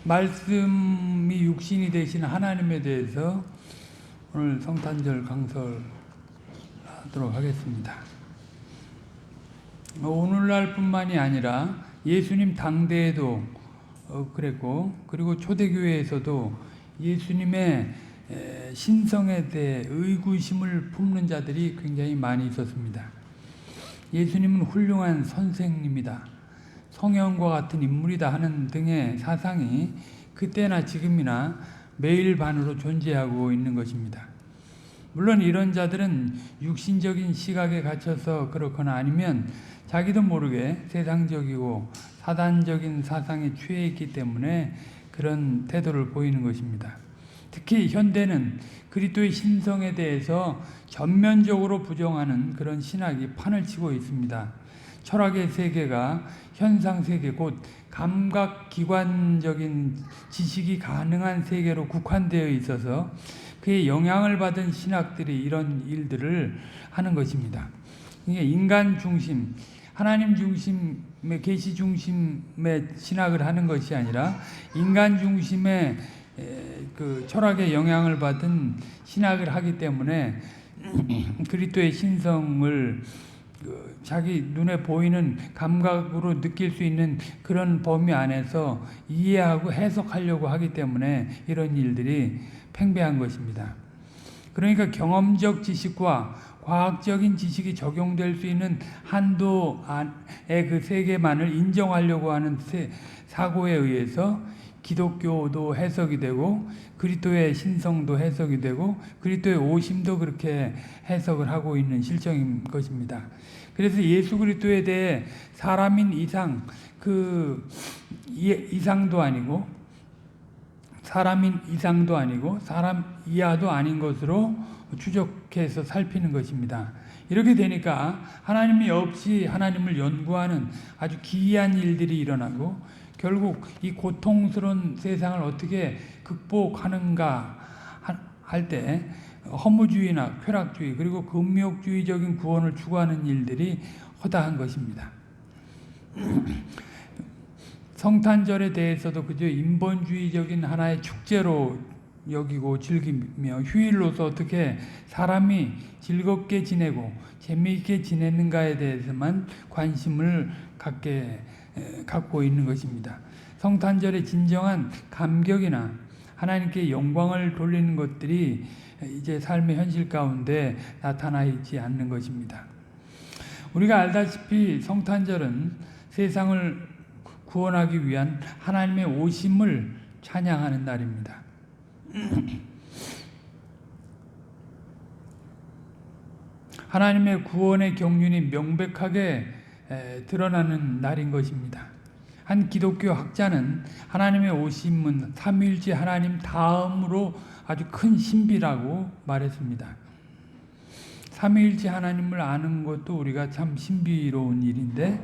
말씀이 육신이 되신 하나님에 대해서 오늘 성탄절 강설하도록 하겠습니다. 오늘날뿐만이 아니라 예수님 당대에도 그랬고, 그리고 초대교회에서도 예수님의 신성에 대해 의구심을 품는 자들이 굉장히 많이 있었습니다. 예수님은 훌륭한 선생님이다, 성령과 같은 인물이다 하는 등의 사상이 그때나 지금이나 매일 반으로 존재하고 있는 것입니다. 물론 이런 자들은 육신적인 시각에 갇혀서 그렇거나 아니면 자기도 모르게 세상적이고 사단적인 사상에 취해 있기 때문에 그런 태도를 보이는 것입니다. 특히 현대는 그리스도의 신성에 대해서 전면적으로 부정하는 그런 신학이 판을 치고 있습니다. 철학의 세계가 현상 세계, 곧 감각기관적인 지식이 가능한 세계로 국한되어 있어서 그의 영향을 받은 신학들이 이런 일들을 하는 것입니다. 이게 인간 중심, 하나님 중심의 계시 중심의 신학을 하는 것이 아니라 인간 중심의 그 철학의 영향을 받은 신학을 하기 때문에 그리스도의 신성을 자기 눈에 보이는 감각으로 느낄 수 있는 그런 범위 안에서 이해하고 해석하려고 하기 때문에 이런 일들이 팽배한 것입니다. 그러니까 경험적 지식과 과학적인 지식이 적용될 수 있는 한도의 그 세계만을 인정하려고 하는 사고에 의해서 기독교도 해석이 되고 그리스도의 신성도 해석이 되고 그리스도의 오심도 그렇게 해석을 하고 있는 실정인 것입니다. 그래서 예수 그리스도에 대해 사람인 이상, 그 이상도 아니고 사람인 이상도 아니고 사람 이하도 아닌 것으로 추적해서 살피는 것입니다. 이렇게 되니까 하나님이 없이 하나님을 연구하는 아주 기이한 일들이 일어나고 결국 이 고통스러운 세상을 어떻게 극복하는가 할 때 허무주의나 쾌락주의 그리고 금욕주의적인 구원을 추구하는 일들이 허다한 것입니다. 성탄절에 대해서도 그저 인본주의적인 하나의 축제로 여기고 즐기며 휴일로서 어떻게 사람이 즐겁게 지내고 재미있게 지내는가에 대해서만 관심을 갖고 있는 것입니다. 성탄절의 진정한 감격이나 하나님께 영광을 돌리는 것들이 이제 삶의 현실 가운데 나타나 있지 않는 것입니다. 우리가 알다시피 성탄절은 세상을 구원하기 위한 하나님의 오심을 찬양하는 날입니다. 하나님의 구원의 경륜이 명백하게 드러나는 날인 것입니다. 한 기독교 학자는 하나님의 오심은 삼위일체 하나님 다음으로 아주 큰 신비라고 말했습니다. 삼위일체 하나님을 아는 것도 우리가 참 신비로운 일인데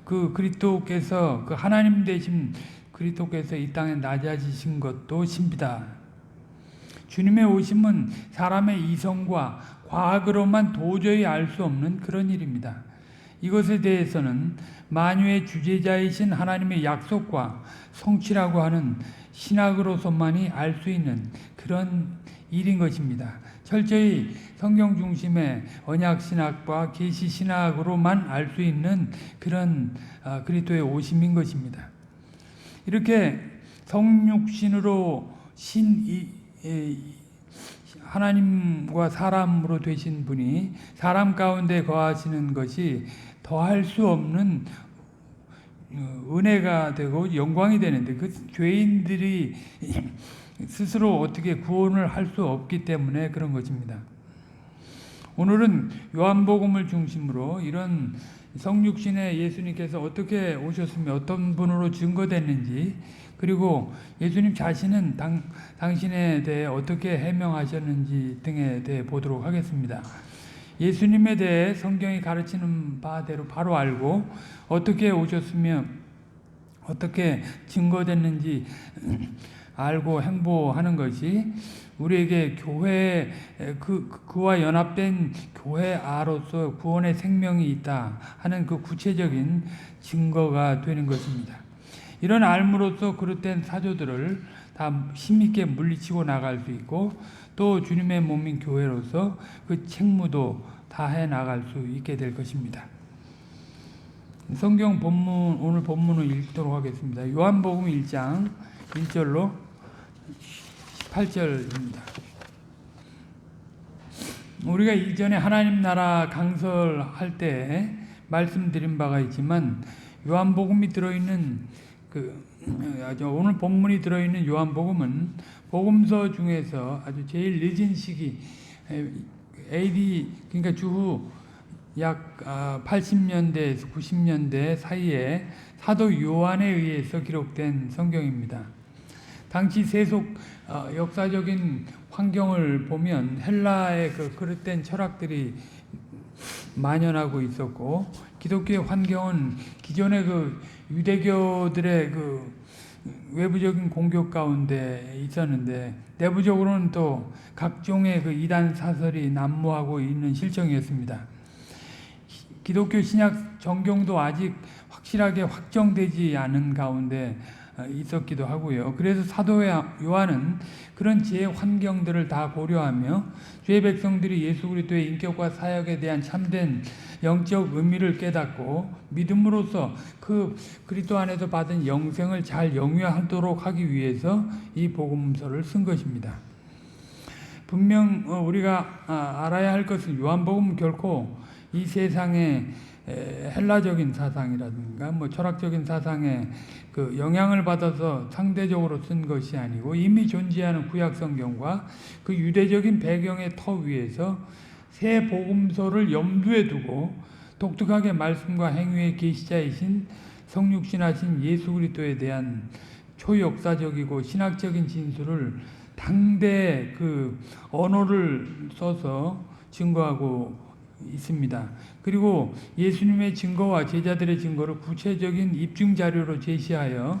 그 그리스도께서 그 하나님 되신 그리스도께서 이 땅에 낮아지신 것도 신비다. 주님의 오심은 사람의 이성과 과학으로만 도저히 알 수 없는 그런 일입니다. 이것에 대해서는 만유의 주재자이신 하나님의 약속과 성취라고 하는 신학으로서만이 알 수 있는 그런 일인 것입니다. 철저히 성경 중심의 언약 신학과 계시 신학으로만 알 수 있는 그런 그리스도의 오심인 것입니다. 이렇게 성육신으로 하나님과 사람으로 되신 분이 사람 가운데 거하시는 것이 더할 수 없는 은혜가 되고 영광이 되는데 그 죄인들이 스스로 어떻게 구원을 할 수 없기 때문에 그런 것입니다. 오늘은 요한복음을 중심으로 이런 성육신의 예수님께서 어떻게 오셨으며 어떤 분으로 증거됐는지 그리고 예수님 자신은 당신에 대해 어떻게 해명하셨는지 등에 대해 보도록 하겠습니다. 예수님에 대해 성경이 가르치는 바대로 바로 알고 어떻게 오셨으며 어떻게 증거됐는지 알고 행보하는 것이 우리에게 교회 그와 연합된 교회아로서 구원의 생명이 있다 하는 그 구체적인 증거가 되는 것입니다. 이런 알므로써 그릇된 사조들을 다 힘있게 물리치고 나갈 수 있고 또 주님의 몸인 교회로서 그 책무도 다해 나갈 수 있게 될 것입니다. 성경 본문, 오늘 본문을 읽도록 하겠습니다. 요한복음 1장 1절로 18절입니다. 우리가 이전에 하나님 나라 강설할 때 말씀드린 바가 있지만 요한복음이 들어있는 오늘 본문이 들어있는 요한복음은 복음서 중에서 아주 제일 늦은 시기 AD 그러니까 주후 약 80년대에서 90년대 사이에 사도 요한에 의해서 기록된 성경입니다. 당시 세속 역사적인 환경을 보면 헬라의 그 그릇된 철학들이 만연하고 있었고 기독교의 환경은 기존의 그 유대교들의 그 외부적인 공격 가운데 있었는데 내부적으로는 또 각종의 그 이단 사설이 난무하고 있는 실정이었습니다. 기독교 신약 정경도 아직 확실하게 확정되지 않은 가운데 있었기도 하고요. 그래서 사도 요한은 그런 지혜 환경들을 다 고려하며 주의 백성들이 예수 그리스도의 인격과 사역에 대한 참된 영적 의미를 깨닫고 믿음으로써 그 그리스도 안에서 받은 영생을 잘 영위하도록 하기 위해서 이 복음서를 쓴 것입니다. 분명 우리가 알아야 할 것은 요한복음은 결코 이 세상의 헬라적인 사상이라든가 철학적인 사상에 그 영향을 받아서 상대적으로 쓴 것이 아니고 이미 존재하는 구약 성경과 그 유대적인 배경의 터 위에서 새 복음서를 염두에 두고 독특하게 말씀과 행위의 계시자이신 성육신하신 예수 그리스도에 대한 초역사적이고 신학적인 진술을 당대 그 언어를 써서 증거하고 있습니다. 그리고 예수님의 증거와 제자들의 증거를 구체적인 입증 자료로 제시하여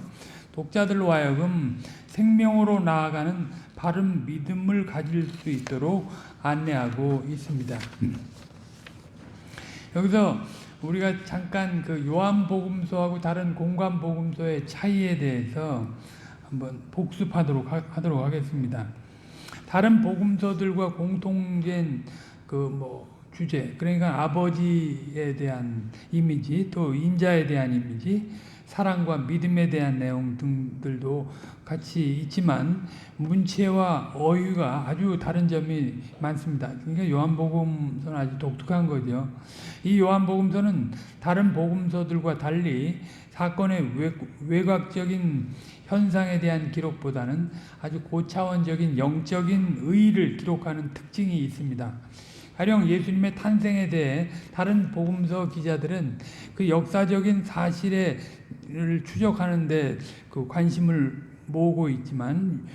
독자들로 하여금 생명으로 나아가는 바른 믿음을 가질 수 있도록 안내하고 있습니다. 여기서 우리가 잠깐 그 요한복음서하고 다른 공관복음서의 차이에 대해서 한번 복습하도록 하겠습니다. 다른 복음서들과 공통된 주제, 그러니까 아버지에 대한 이미지, 또 인자에 대한 이미지, 사랑과 믿음에 대한 내용 등들도 같이 있지만 문체와 어휘가 아주 다른 점이 많습니다. 그러니까 요한복음서는 아주 독특한 거죠. 이 요한복음서는 다른 복음서들과 달리 사건의 외곽적인 현상에 대한 기록보다는 아주 고차원적인 영적인 의의를 기록하는 특징이 있습니다. 가령 예수님의 탄생에 대해 다른 복음서 기자들은 그 역사적인 사실을 추적하는 데 그 관심을 모으고 있지만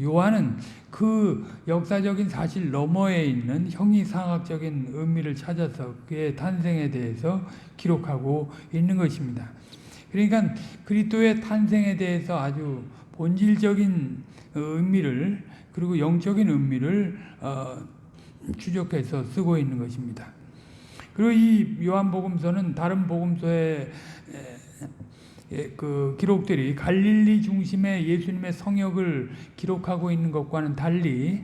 요한은 그 역사적인 사실 너머에 있는 형이상학적인 의미를 찾아서 그의 탄생에 대해서 기록하고 있는 것입니다. 그러니까 그리스도의 탄생에 대해서 아주 본질적인 의미를 그리고 영적인 의미를 추적해서 쓰고 있는 것입니다. 그리고 이 요한복음서는 다른 복음서의 그 기록들이 갈릴리 중심의 예수님의 성역을 기록하고 있는 것과는 달리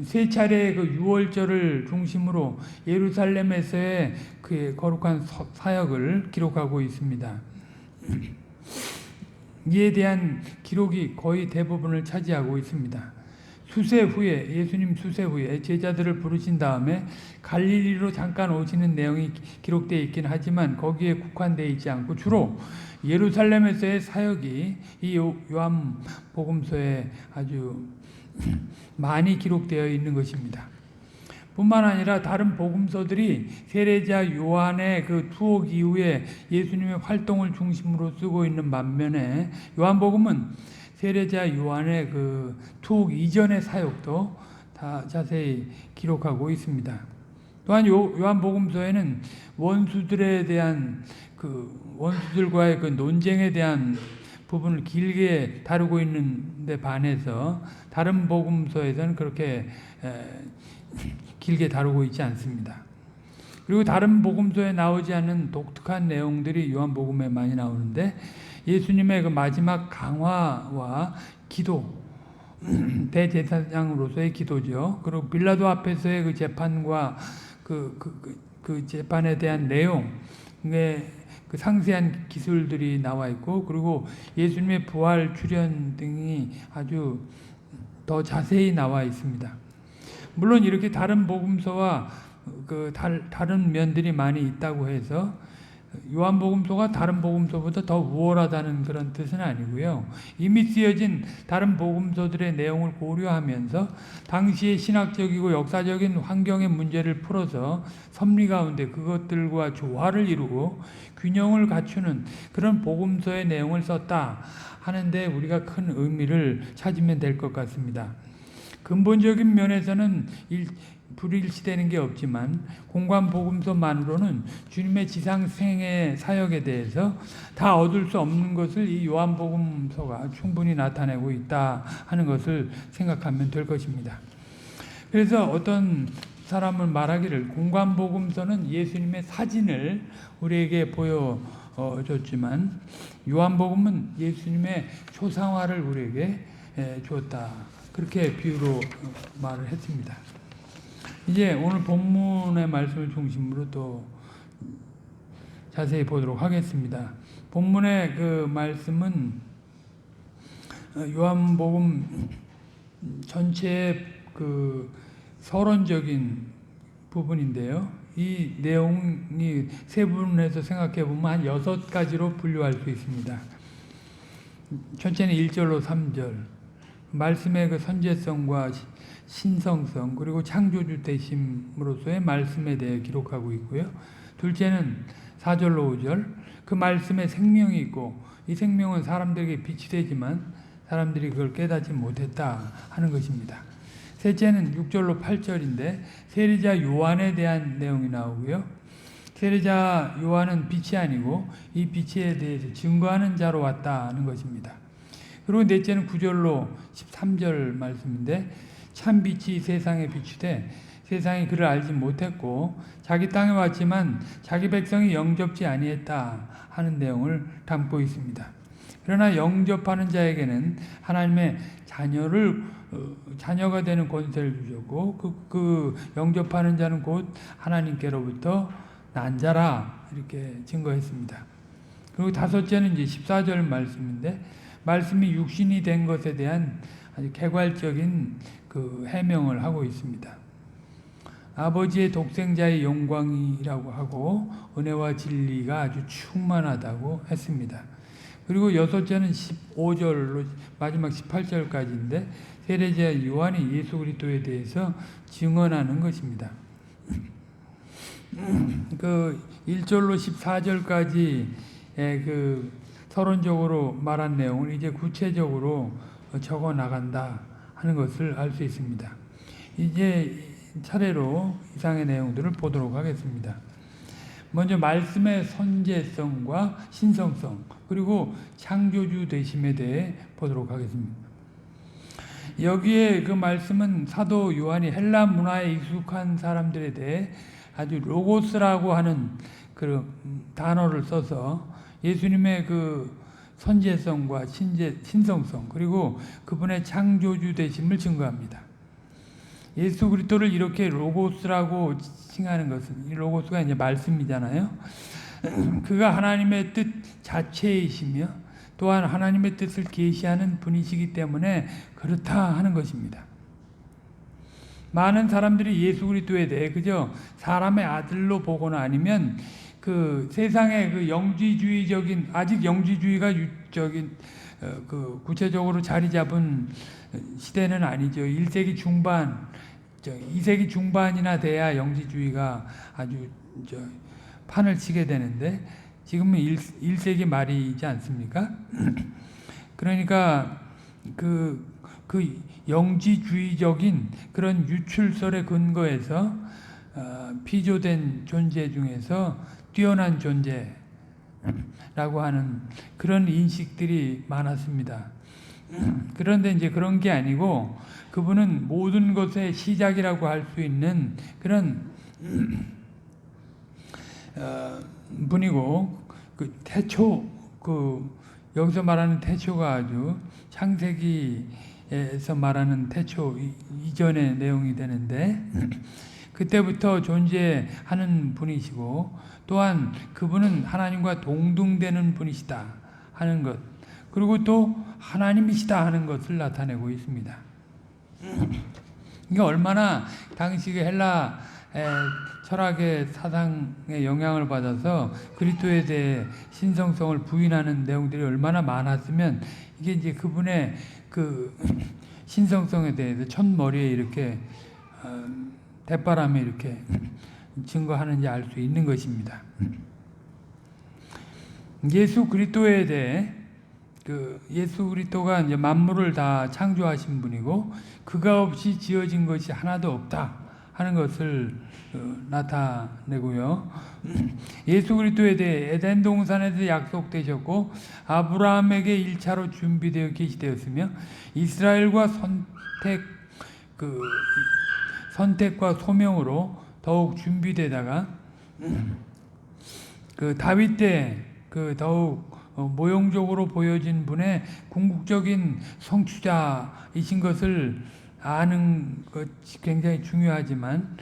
세 차례의 그 유월절을 중심으로 예루살렘에서의 그 거룩한 사역을 기록하고 있습니다. 이에 대한 기록이 거의 대부분을 차지하고 있습니다. 예수님 수세 후에 제자들을 부르신 다음에 갈릴리로 잠깐 오시는 내용이 기록되어 있긴 하지만 거기에 국한되어 있지 않고 주로 예루살렘에서의 사역이 이 요한복음서에 아주 많이 기록되어 있는 것입니다. 뿐만 아니라 다른 복음서들이 세례자 요한의 그 투옥 이후에 예수님의 활동을 중심으로 쓰고 있는 반면에 요한복음은 세례자 요한의 그 투옥 이전의 사역도 다 자세히 기록하고 있습니다. 또한 요한복음서에는 원수들에 대한 원수들과의 그 논쟁에 대한 부분을 길게 다루고 있는데 반해서 다른 복음서에서는 그렇게 길게 다루고 있지 않습니다. 그리고 다른 복음서에 나오지 않는 독특한 내용들이 요한복음에 많이 나오는데 예수님의 그 마지막 강화와 기도, 대제사장으로서의 기도죠. 그리고 빌라도 앞에서의 그 재판과 그 재판에 대한 내용, 그 상세한 기술들이 나와 있고, 그리고 예수님의 부활, 출현 등이 아주 더 자세히 나와 있습니다. 물론 이렇게 다른 복음서와 다른 면들이 많이 있다고 해서 요한복음서가 다른 복음서보다 더 우월하다는 그런 뜻은 아니고요. 이미 쓰여진 다른 복음서들의 내용을 고려하면서 당시의 신학적이고 역사적인 환경의 문제를 풀어서 섭리 가운데 그것들과 조화를 이루고 균형을 갖추는 그런 복음서의 내용을 썼다 하는데 우리가 큰 의미를 찾으면 될 것 같습니다. 근본적인 면에서는 불일치되는 게 없지만 공관복음서만으로는 주님의 지상생애 사역에 대해서 다 얻을 수 없는 것을 이 요한복음서가 충분히 나타내고 있다 하는 것을 생각하면 될 것입니다. 그래서 어떤 사람은 말하기를 공관복음서는 예수님의 사진을 우리에게 보여줬지만 요한복음은 예수님의 초상화를 우리에게 주었다. 그렇게 비유로 말을 했습니다. 이제 오늘 본문의 말씀을 중심으로 또 자세히 보도록 하겠습니다. 본문의 그 말씀은 요한복음 전체의 그 서론적인 부분인데요. 이 내용이 세 부분에서 생각해 보면 한 6가지로 분류할 수 있습니다. 첫째는 1절로 3절. 말씀의 그 선제성과 신성성 그리고 창조주 되심으로서의 말씀에 대해 기록하고 있고요. 둘째는 4절로 5절. 그 말씀에 생명이 있고 이 생명은 사람들에게 빛이 되지만 사람들이 그걸 깨닫지 못했다 하는 것입니다. 셋째는 6절로 8절인데 세례자 요한에 대한 내용이 나오고요. 세례자 요한은 빛이 아니고 이 빛에 대해서 증거하는 자로 왔다 하는 것입니다. 그리고 넷째는 9절로 13절 말씀인데 참 빛이 세상에 비추되 세상이 그를 알지 못했고 자기 땅에 왔지만 자기 백성이 영접지 아니했다 하는 내용을 담고 있습니다. 그러나 영접하는 자에게는 하나님의 자녀가 되는 권세를 주셨고 그 영접하는 자는 곧 하나님께로부터 난 자라 이렇게 증거했습니다. 그리고 다섯째는 이제 14절 말씀인데 말씀이 육신이 된 것에 대한 아주 개괄적인 그 해명을 하고 있습니다. 아버지의 독생자의 영광이라고 하고 은혜와 진리가 아주 충만하다고 했습니다. 그리고 여섯째는 15절로 마지막 18절까지인데 세례자 요한이 예수 그리스도에 대해서 증언하는 것입니다. 그 1절로 14절까지의 그 서론적으로 말한 내용을 이제 구체적으로 적어 나간다 하는 것을 알 수 있습니다. 이제 차례로 이상의 내용들을 보도록 하겠습니다. 먼저 말씀의 선제성과 신성성 그리고 창조주 되심에 대해 보도록 하겠습니다. 여기에 그 말씀은 사도 요한이 헬라 문화에 익숙한 사람들에 대해 아주 로고스라고 하는 그 단어를 써서 예수님의 그 선제성과 신성성 그리고 그분의 창조주 되심을 증거합니다. 예수 그리스도를 이렇게 로고스라고 칭하는 것은 이 로고스가 이제 말씀이잖아요. 그가 하나님의 뜻 자체이시며 또한 하나님의 뜻을 계시하는 분이시기 때문에 그렇다 하는 것입니다. 많은 사람들이 예수 그리스도에 대해 그저 사람의 아들로 보거나 아니면 그 세상의 그 영지주의적인 아직 영지주의가 그 구체적으로 자리 잡은 시대는 아니죠. 1세기 중반, 2세기 중반이나 돼야 영지주의가 아주 판을 치게 되는데 지금은 1세기 말이지 않습니까? 그러니까 그 영지주의적인 그런 유출설의 근거에서 피조된 존재 중에서 뛰어난 존재라고 하는 그런 인식들이 많았습니다. 그런데 이제 그런 게 아니고 그분은 모든 것의 시작이라고 할 수 있는 그런 분이고 그 태초 그 여기서 말하는 태초가 아주 창세기에서 말하는 태초 이전의 내용이 되는데 그때부터 존재하는 분이시고 또한 그분은 하나님과 동등되는 분이시다 하는 것, 그리고 또 하나님이시다 하는 것을 나타내고 있습니다. 이게 얼마나 당시 헬라 철학의 사상의 영향을 받아서 그리스도에 대해 신성성을 부인하는 내용들이 얼마나 많았으면 이게 이제 그분의 그 신성성에 대해서 첫머리에 이렇게 대바람에 이렇게 증거하는지 알 수 있는 것입니다. 예수 그리스도에 대해 예수 그리스도가 이제 만물을 다 창조하신 분이고 그가 없이 지어진 것이 하나도 없다 하는 것을 나타내고요. 예수 그리스도에 대해 에덴 동산에서 약속되셨고 아브라함에게 1차로 준비되어 계시되었으며 이스라엘과 선택과 소명으로 더욱 준비되다가 다윗 때 더욱 모형적으로 보여진 분의 궁극적인 성취자이신 것을 아는 것이 굉장히 중요하지만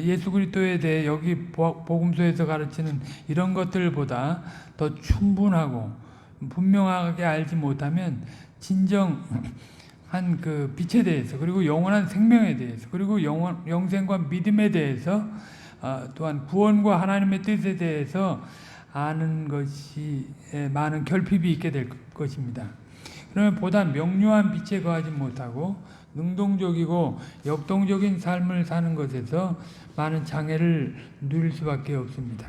예수 그리스도에 대해 여기 복음서에서 가르치는 이런 것들보다 더 충분하고 분명하게 알지 못하면 진정한 그 빛에 대해서 그리고 영원한 생명에 대해서 그리고 영생과 믿음에 대해서 또한 구원과 하나님의 뜻에 대해서 아는 것이 많은 결핍이 있게 될 것입니다. 그러면 보다 명료한 빛에 거하지 못하고 능동적이고 역동적인 삶을 사는 것에서 많은 장애를 누릴 수밖에 없습니다.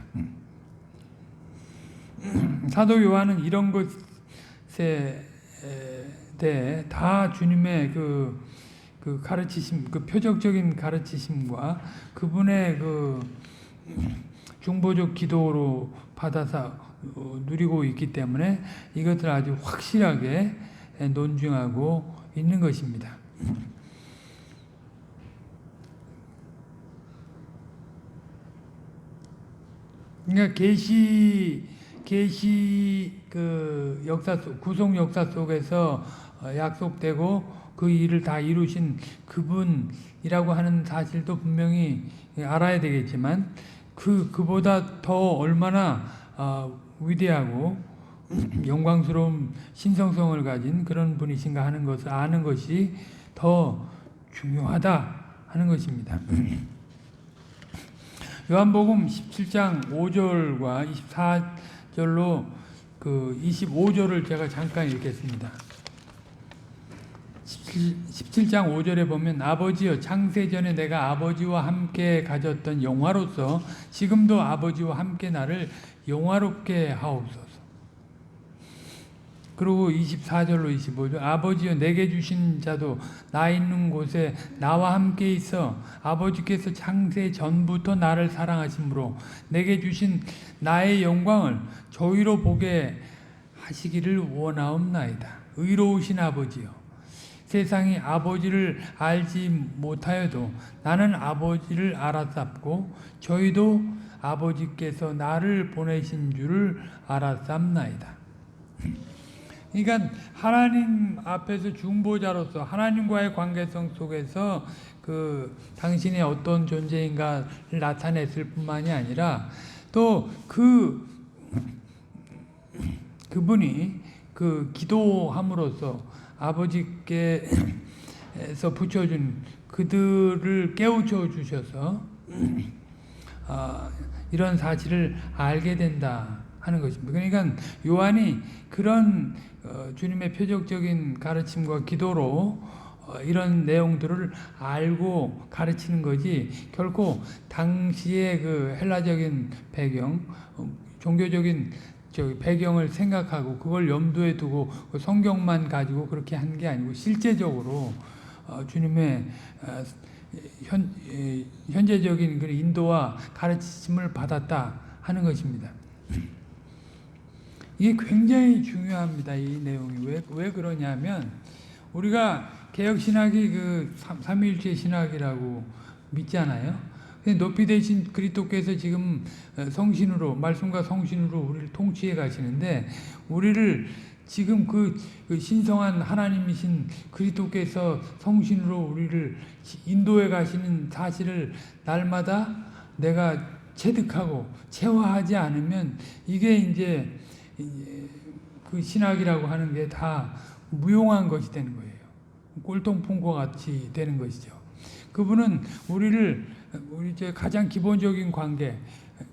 사도 요한은 이런 것에 대해 다 주님의 그 가르치심, 그 표적적인 가르치심과 그분의 중보적 기도로 받아서 누리고 있기 때문에 이것을 아주 확실하게 논증하고 있는 것입니다. 그러니까 계시 역사 속 구속 역사 속에서 약속되고 그 일을 다 이루신 그분이라고 하는 사실도 분명히 알아야 되겠지만 그보다 더 얼마나 위대하고 영광스러운 신성성을 가진 그런 분이신가 하는 것을 아는 것이 더 중요하다 하는 것입니다. 요한복음 17장 5절과 24절로 25절을 제가 잠깐 읽겠습니다. 17장 5절에 보면 아버지여 창세전에 내가 아버지와 함께 가졌던 영화로서 지금도 아버지와 함께 나를 영화롭게 하옵소서. 그리고 24절로 25절 아버지여 내게 주신 자도 나 있는 곳에 나와 함께 있어 아버지께서 창세 전부터 나를 사랑하심으로 내게 주신 나의 영광을 저희로 보게 하시기를 원하옵나이다. 의로우신 아버지여 세상이 아버지를 알지 못하여도 나는 아버지를 알았sap고 저희도 아버지께서 나를 보내신 줄을 알았sap나이다. 그러니까 하나님 앞에서 중보자로서 하나님과의 관계성 속에서 당신의 어떤 존재인가를 나타냈을 뿐만이 아니라 또 그분이 기도함으로써 아버지께서 붙여준 그들을 깨우쳐 주셔서 이런 사실을 알게 된다 하는 것입니다. 그러니까 요한이 그런 주님의 표적적인 가르침과 기도로 이런 내용들을 알고 가르치는 거지 결코 당시의 헬라적인 배경, 종교적인 배경을 생각하고 그걸 염두에 두고 성경만 가지고 그렇게 한 게 아니고 실제적으로 주님의 현재적인 그 인도와 가르침을 받았다 하는 것입니다. 이게 굉장히 중요합니다. 이 내용이 왜 그러냐면 우리가 개혁신학이 삼위일체 신학이라고 믿잖아요. 높이 되신 그리스도께서 지금 성신으로 말씀과 성신으로 우리를 통치해 가시는데 우리를 지금 그 신성한 하나님이신 그리스도께서 성신으로 우리를 인도해 가시는 사실을 날마다 내가 체득하고 체화하지 않으면 이게 이제 그 신학이라고 하는 게 다 무용한 것이 되는 거예요. 꼴통품과 같이 되는 것이죠. 그분은 우리 가장 기본적인 관계,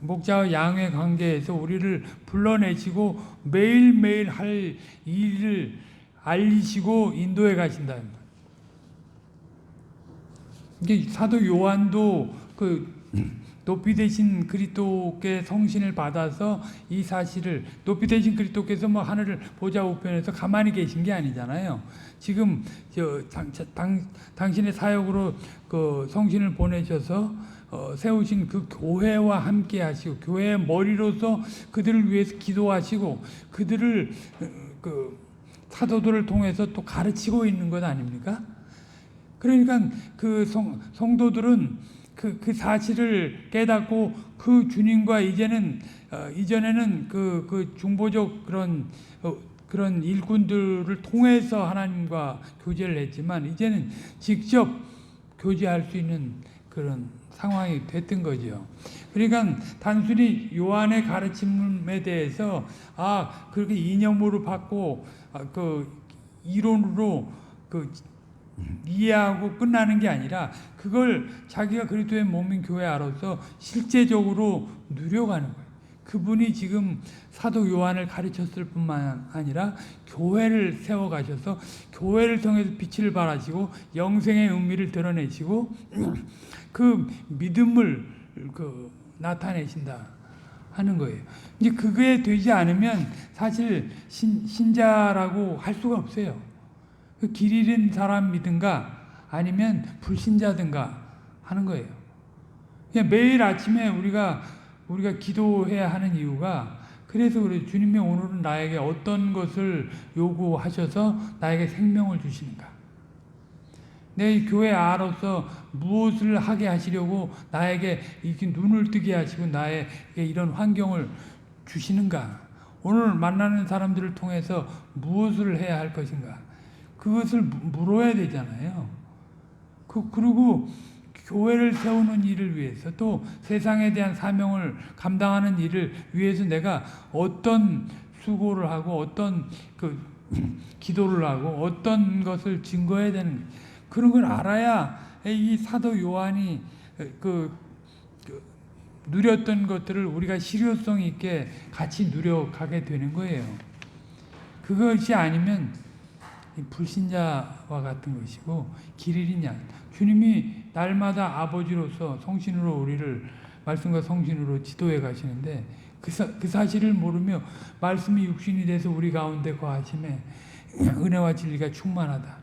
목자와 양의 관계에서 우리를 불러내시고 매일매일 할 일을 알리시고 인도해 가신다는 거예요. 이게 사도 요한도 그 높이 되신 그리스도께 성신을 받아서 이 사실을, 높이 되신 그리스도께서 뭐 하늘을 보좌 우편에서 가만히 계신 게 아니잖아요. 지금 당신의 사역으로 그 성신을 보내셔서 세우신 그 교회와 함께 하시고 교회의 머리로서 그들을 위해서 기도하시고 그들을 그 사도들을 통해서 또 가르치고 있는 것 아닙니까? 그러니까 그 성도들은 그 사실을 깨닫고 그 주님과 이전에는 그 중보적 그런 일꾼들을 통해서 하나님과 교제를 했지만 이제는 직접 교제할 수 있는 그런 상황이 됐던 거죠. 그러니까 단순히 요한의 가르침에 대해서 그렇게 이념으로 받고 그 이론으로 이해하고 끝나는 게 아니라 그걸 자기가 그리스도의 몸인 교회 안에서 실제적으로 누려가는 거예요. 그분이 지금 사도 요한을 가르쳤을 뿐만 아니라 교회를 세워가셔서 교회를 통해서 빛을 발하시고 영생의 의미를 드러내시고 그 믿음을 나타내신다 하는 거예요. 이제 그게 되지 않으면 사실 신자라고 할 수가 없어요. 그 길 잃은 사람이든가 아니면 불신자든가 하는 거예요. 그냥 매일 아침에 우리가 기도해야 하는 이유가 그래서 그래요. 주님이 오늘은 나에게 어떤 것을 요구하셔서 나에게 생명을 주시는가? 내 교회 아로서 무엇을 하게 하시려고 나에게 이렇게 눈을 뜨게 하시고 나에게 이런 환경을 주시는가? 오늘 만나는 사람들을 통해서 무엇을 해야 할 것인가? 그것을 물어야 되잖아요. 그리고 교회를 세우는 일을 위해서 또 세상에 대한 사명을 감당하는 일을 위해서 내가 어떤 수고를 하고 어떤 기도를 하고 어떤 것을 증거해야 되는 그런 걸 알아야 이 사도 요한이 누렸던 것들을 우리가 실효성 있게 같이 누려가게 되는 거예요. 그것이 아니면 불신자와 같은 것이고 길 잃은 양. 주님이 날마다 아버지로서 성신으로 우리를 말씀과 성신으로 지도해 가시는데 그 사실을 모르며 말씀이 육신이 돼서 우리 가운데 거하심에 은혜와 진리가 충만하다.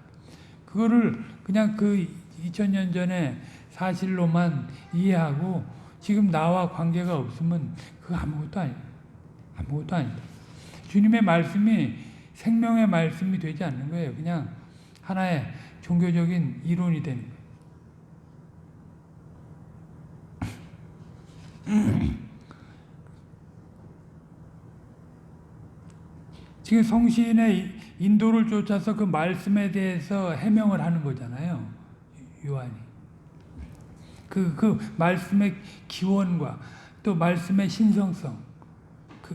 그거를 그냥 2000년 전에 사실로만 이해하고 지금 나와 관계가 없으면 그거 아무것도 아니다. 아무것도 아니다. 주님의 말씀이 생명의 말씀이 되지 않는 거예요. 그냥 하나의 종교적인 이론이 되는 거예요. 지금 성신의 인도를 쫓아서 그 말씀에 대해서 해명을 하는 거잖아요. 요한이. 그 말씀의 기원과 또 말씀의 신성성,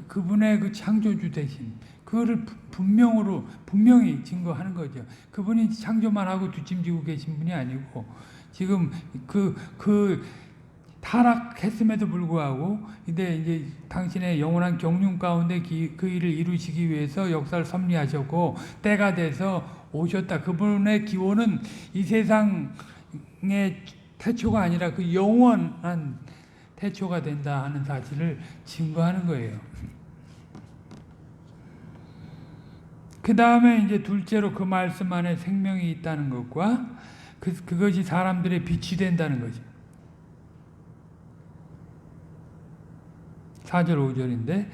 그분의 그 창조주 되신 그거를 분명히 증거하는 거죠. 그분이 창조만 하고 뒷짐지고 계신 분이 아니고 지금 타락했음에도 불구하고 이제 당신의 영원한 경륜 가운데 그 일을 이루시기 위해서 역사를 섭리하셨고 때가 돼서 오셨다. 그분의 기원은 이 세상의 태초가 아니라 그 영원한 태초가 된다 하는 사실을 증거하는 거예요. 그 다음에 이제 둘째로 그 말씀 안에 생명이 있다는 것과 그것이 사람들의 빛이 된다는 거죠. 4절 5절인데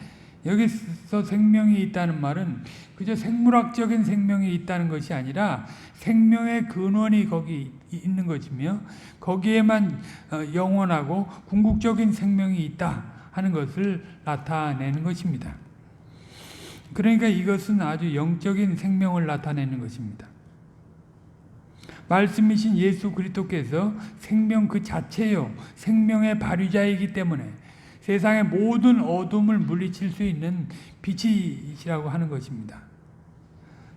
여기서 생명이 있다는 말은 그저 생물학적인 생명이 있다는 것이 아니라 생명의 근원이 거기 있는 것이며 거기에만 영원하고 궁극적인 생명이 있다 하는 것을 나타내는 것입니다. 그러니까 이것은 아주 영적인 생명을 나타내는 것입니다. 말씀이신 예수 그리스도께서 생명 그 자체요, 생명의 발휘자이기 때문에 세상의 모든 어둠을 물리칠 수 있는 빛이시라고 하는 것입니다.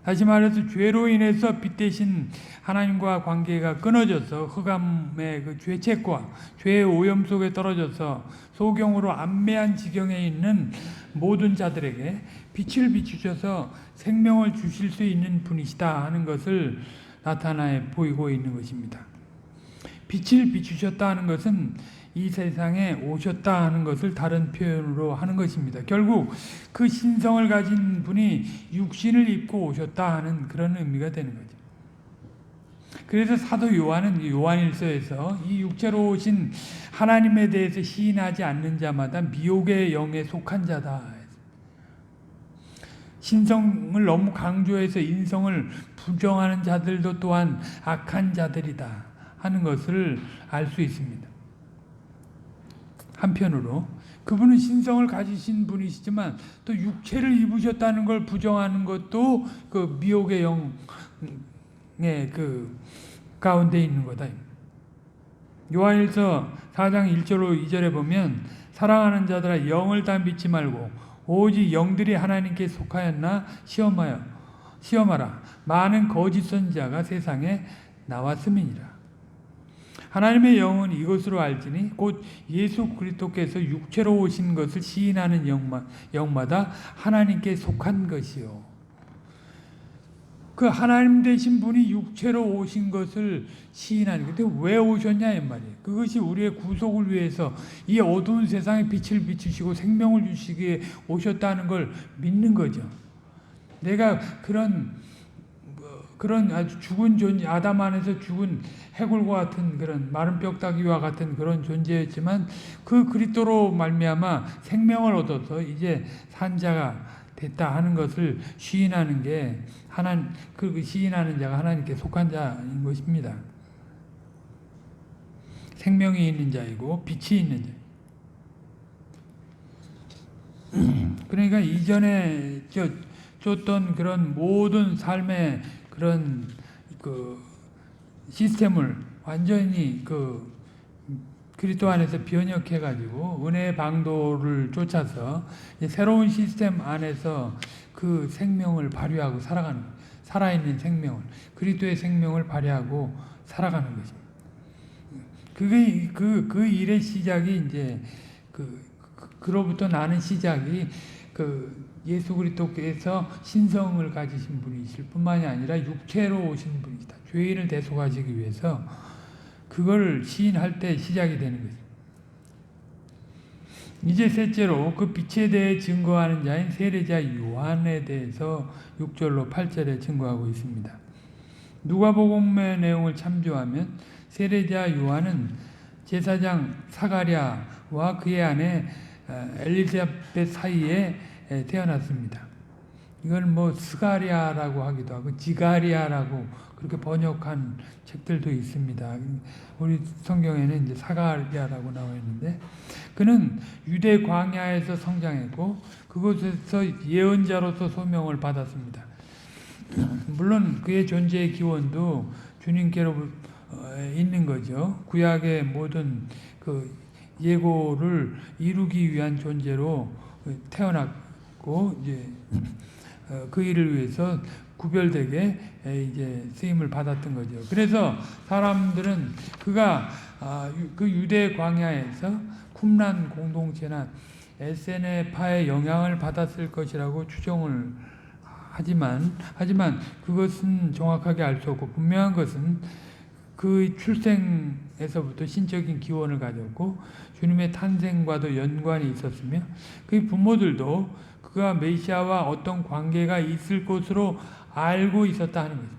다시 말해서 죄로 인해서 빛 대신 하나님과 관계가 끊어져서 흑암의 그 죄책과 죄의 오염 속에 떨어져서 소경으로 안매한 지경에 있는 모든 자들에게 빛을 비추셔서 생명을 주실 수 있는 분이시다 하는 것을 나타내 보이고 있는 것입니다. 빛을 비추셨다 하는 것은 이 세상에 오셨다 하는 것을 다른 표현으로 하는 것입니다. 결국 그 신성을 가진 분이 육신을 입고 오셨다 하는 그런 의미가 되는 거죠. 그래서 사도 요한은 요한일서에서 이 육체로 오신 하나님에 대해서 시인하지 않는 자마다 미혹의 영에 속한 자다. 신성을 너무 강조해서 인성을 부정하는 자들도 또한 악한 자들이다 하는 것을 알 수 있습니다. 한편으로 그분은 신성을 가지신 분이시지만 또 육체를 입으셨다는 걸 부정하는 것도 그 미혹의 영의 그 가운데 있는 거다. 요한일서 4장 1절로 2절에 보면 사랑하는 자들아 영을 다 믿지 말고 오직 영들이 하나님께 속하였나 시험하라. 많은 거짓 선지자가 세상에 나왔음이니라. 하나님의 영은 이것으로 알지니 곧 예수 그리스도께서 육체로 오신 것을 시인하는 영마다 하나님께 속한 것이요. 그 하나님 되신 분이 육체로 오신 것을 시인하는 건데 왜 오셨냐 이 말이에요. 그것이 우리의 구속을 위해서 이 어두운 세상에 빛을 비추시고 생명을 주시기에 오셨다는 걸 믿는 거죠. 내가 그런 아주 죽은 존재, 아담 안에서 죽은 해골과 같은 그런 마른 뼈다귀와 같은 그런 존재였지만 그 그리스도로 말미암아 생명을 얻어서 이제 산자가 됐다 하는 것을 시인하는 게 그 시인하는 자가 하나님께 속한 자인 것입니다. 생명이 있는 자이고 빛이 있는 자. 그러니까 이전에 줬던 그런 모든 삶의 그런 그 시스템을 완전히 그 그리스도 안에서 변혁해 가지고 은혜의 방도를 쫓아서 새로운 시스템 안에서 그 생명을 발휘하고 살아있는 생명을 그리스도의 생명을 발휘하고 살아가는 것입니다. 그게 그 일의 시작이 이제 그로부터 나는 시작이 그 예수 그리스도께서 신성을 가지신 분이실 뿐만이 아니라 육체로 오신 분이다. 죄인을 대속하시기 위해서 그걸 시인할 때 시작이 되는 거죠. 이제 셋째로 그 빛에 대해 증거하는 자인 세례자 요한에 대해서 6절로 8절에 증거하고 있습니다. 누가복음의 내용을 참조하면 세례자 요한은 제사장 사가랴와 그의 아내 엘리사벳 사이에 태어났습니다. 이건 뭐 스가랴라고 하기도 하고 지가랴라고 그렇게 번역한 책들도 있습니다. 우리 성경에는 이제 사가랴라고 나와 있는데 그는 유대 광야에서 성장했고 그곳에서 예언자로서 소명을 받았습니다. 물론 그의 존재의 기원도 주님께로 있는 거죠. 구약의 모든 그 예고를 이루기 위한 존재로 태어났고 이제 그 일을 위해서 구별되게 이제 쓰임을 받았던 거죠. 그래서 사람들은 그가 그 유대 광야에서 쿰란 공동체나 에세네파의 영향을 받았을 것이라고 추정을 하지만 그것은 정확하게 알 수 없고 분명한 것은 그 출생에서부터 신적인 기원을 가졌고 주님의 탄생과도 연관이 있었으며 그 부모들도 그가 메시아와 어떤 관계가 있을 것으로 알고 있었다 하는 거죠.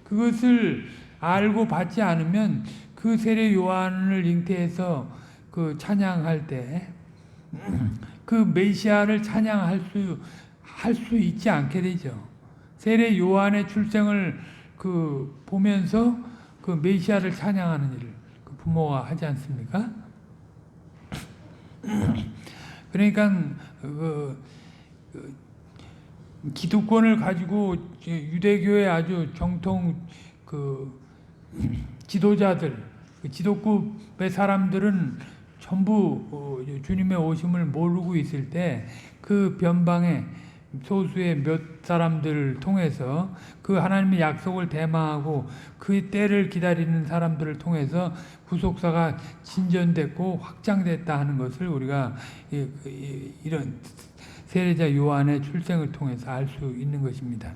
그것을 알고 받지 않으면 그 세례 요한을 잉태해서 그 찬양할 때 그 메시아를 찬양할 수 있지 않게 되죠. 세례 요한의 출생을 보면서 그 메시아를 찬양하는 일을 그 부모가 하지 않습니까? 그러니까 기득권을 가지고 유대교의 아주 정통 지도자들, 지도급의 사람들은 전부 주님의 오심을 모르고 있을 때 그 변방에 소수의 몇 사람들을 통해서 그 하나님의 약속을 대마하고 그 때를 기다리는 사람들을 통해서 구속사가 진전됐고 확장됐다 하는 것을 우리가 이런 세례자 요한의 출생을 통해서 알 수 있는 것입니다.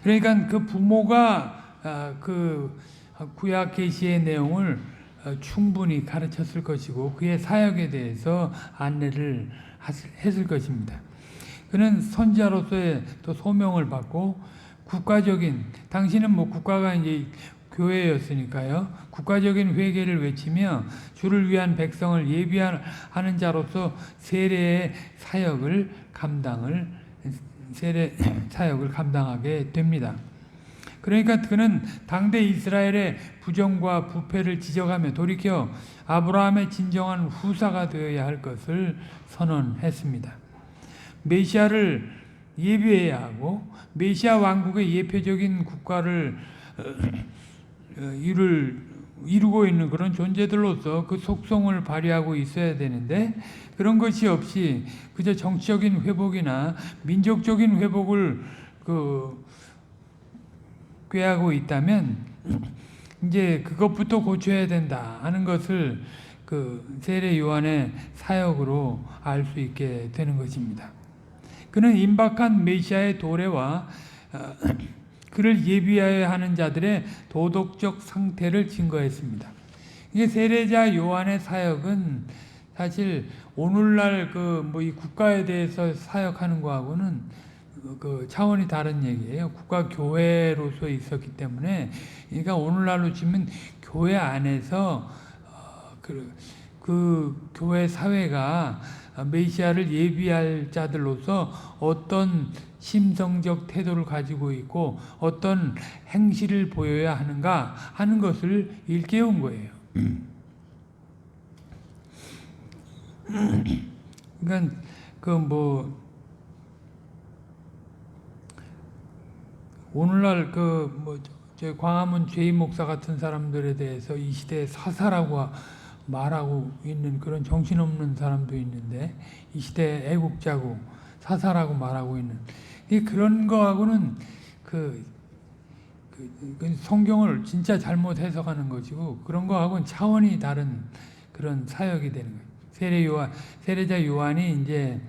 그러니까 그 부모가 그 구약 계시의 내용을 충분히 가르쳤을 것이고 그의 사역에 대해서 안내를 했을 것입니다. 그는 선지자로서의 또 소명을 받고 국가적인, 당시는 국가가 이제 교회였으니까요. 국가적인 회개를 외치며 주를 위한 백성을 예비하는 자로서 세례 사역을 감당하게 됩니다. 그러니까 그는 당대 이스라엘의 부정과 부패를 지적하며 돌이켜 아브라함의 진정한 후사가 되어야 할 것을 선언했습니다. 메시아를 예비해야 하고 메시아 왕국의 예표적인 국가를 이루고 있는 그런 존재들로서 그 속성을 발휘하고 있어야 되는데 그런 것이 없이 그저 정치적인 회복이나 민족적인 회복을 꾀하고 있다면 이제 그것부터 고쳐야 된다 하는 것을 세례 요한의 사역으로 알 수 있게 되는 것입니다. 그는 임박한 메시아의 도래와 그를 예비하여 하는 자들의 도덕적 상태를 증거했습니다. 이게 세례자 요한의 사역은 사실 오늘날 이 국가에 대해서 사역하는 거하고는 차원이 다른 얘기예요. 국가 교회로서 있었기 때문에, 그러니까 오늘날로 치면 교회 안에서 그 교회 사회가 메시아를 예비할 자들로서 어떤 심성적 태도를 가지고 있고 어떤 행실을 보여야 하는가 하는 것을 일깨운 거예요. 그러니까 오늘날 광화문 죄인 목사 같은 사람들에 대해서 이 시대에 사사라고 말하고 있는 그런 정신없는 사람도 있는데 이 시대에 애국자고 사사라고 말하고 있는 그런 거하고는 성경을 진짜 잘못 해석하는 것이고 그런 거하고는 차원이 다른 그런 사역이 되는 거예요. 세례자 요한이 이제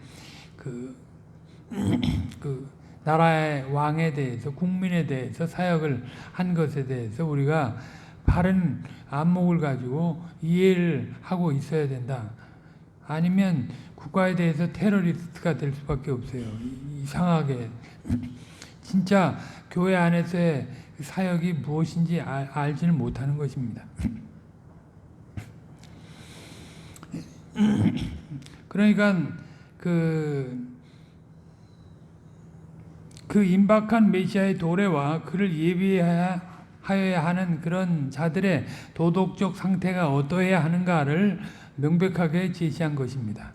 나라의 왕에 대해서 국민에 대해서 사역을 한 것에 대해서 우리가 바른 안목을 가지고 이해를 하고 있어야 된다. 아니면 국가에 대해서 테러리스트가 될 수밖에 없어요. 이상하게 진짜 교회 안에서의 사역이 무엇인지 알지는 못하는 것입니다. 그러니까 그 임박한 메시아의 도래와 그를 예비하여야 하는 그런 자들의 도덕적 상태가 어떠해야 하는가를 명백하게 제시한 것입니다.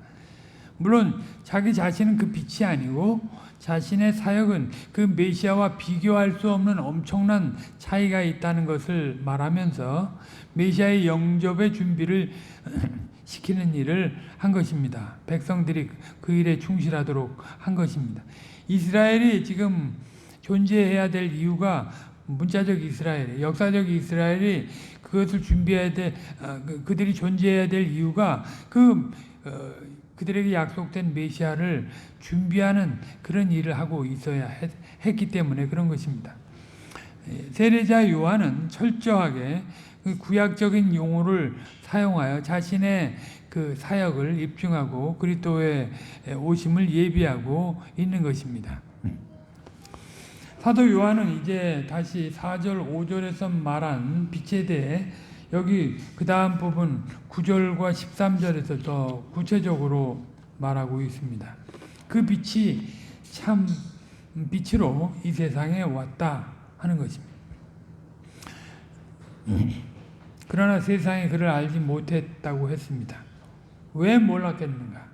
물론 자기 자신은 그 빛이 아니고 자신의 사역은 그 메시아와 비교할 수 없는 엄청난 차이가 있다는 것을 말하면서 메시아의 영접의 준비를 시키는 일을 한 것입니다. 백성들이 그 일에 충실하도록 한 것입니다. 이스라엘이 지금 존재해야 될 이유가 문자적 이스라엘, 역사적 이스라엘이 그것을 준비해야 그들이 존재해야 될 이유가 그들에게 약속된 메시아를 준비하는 그런 일을 하고 있어야 했기 때문에 그런 것입니다. 세례자 요한은 철저하게 구약적인 용어를 사용하여 자신의 그 사역을 입증하고 그리스도의 오심을 예비하고 있는 것입니다. 사도 요한은 이제 다시 4절 5절에서 말한 빛에 대해 여기 그 다음 부분 9절과 13절에서 더 구체적으로 말하고 있습니다. 그 빛이 참 빛으로 이 세상에 왔다 하는 것입니다. 그러나 세상이 그를 알지 못했다고 했습니다. 왜 몰랐겠는가?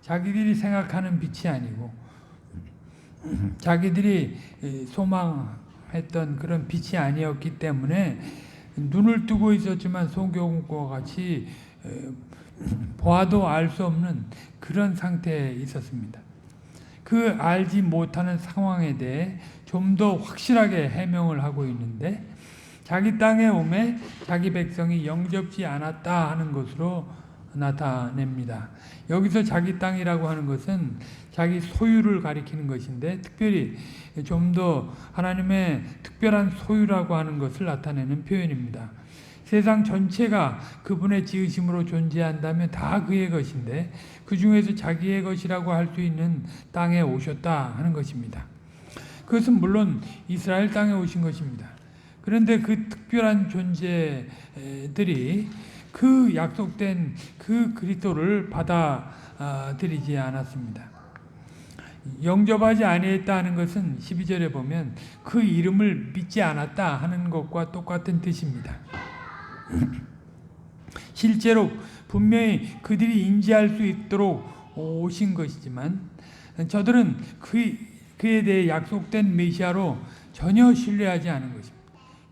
자기들이 생각하는 빛이 아니고 자기들이 소망했던 그런 빛이 아니었기 때문에 눈을 뜨고 있었지만 소경과 같이 보아도 알 수 없는 그런 상태에 있었습니다. 그 알지 못하는 상황에 대해 좀 더 확실하게 해명을 하고 있는데, 자기 땅에 오매 자기 백성이 영접지 않았다 하는 것으로 나타냅니다. 여기서 자기 땅이라고 하는 것은 자기 소유를 가리키는 것인데, 특별히 좀 더 하나님의 특별한 소유라고 하는 것을 나타내는 표현입니다. 세상 전체가 그분의 지으심으로 존재한다면 다 그의 것인데, 그 중에서 자기의 것이라고 할 수 있는 땅에 오셨다 하는 것입니다. 그것은 물론 이스라엘 땅에 오신 것입니다. 그런데 그 특별한 존재들이 그 약속된 그 그리스도를 받아들이지 않았습니다. 영접하지 아니했다는 것은 12절에 보면 그 이름을 믿지 않았다 하는 것과 똑같은 뜻입니다. 실제로 분명히 그들이 인지할 수 있도록 오신 것이지만 저들은 그에 대해 약속된 메시아로 전혀 신뢰하지 않은 것입니다.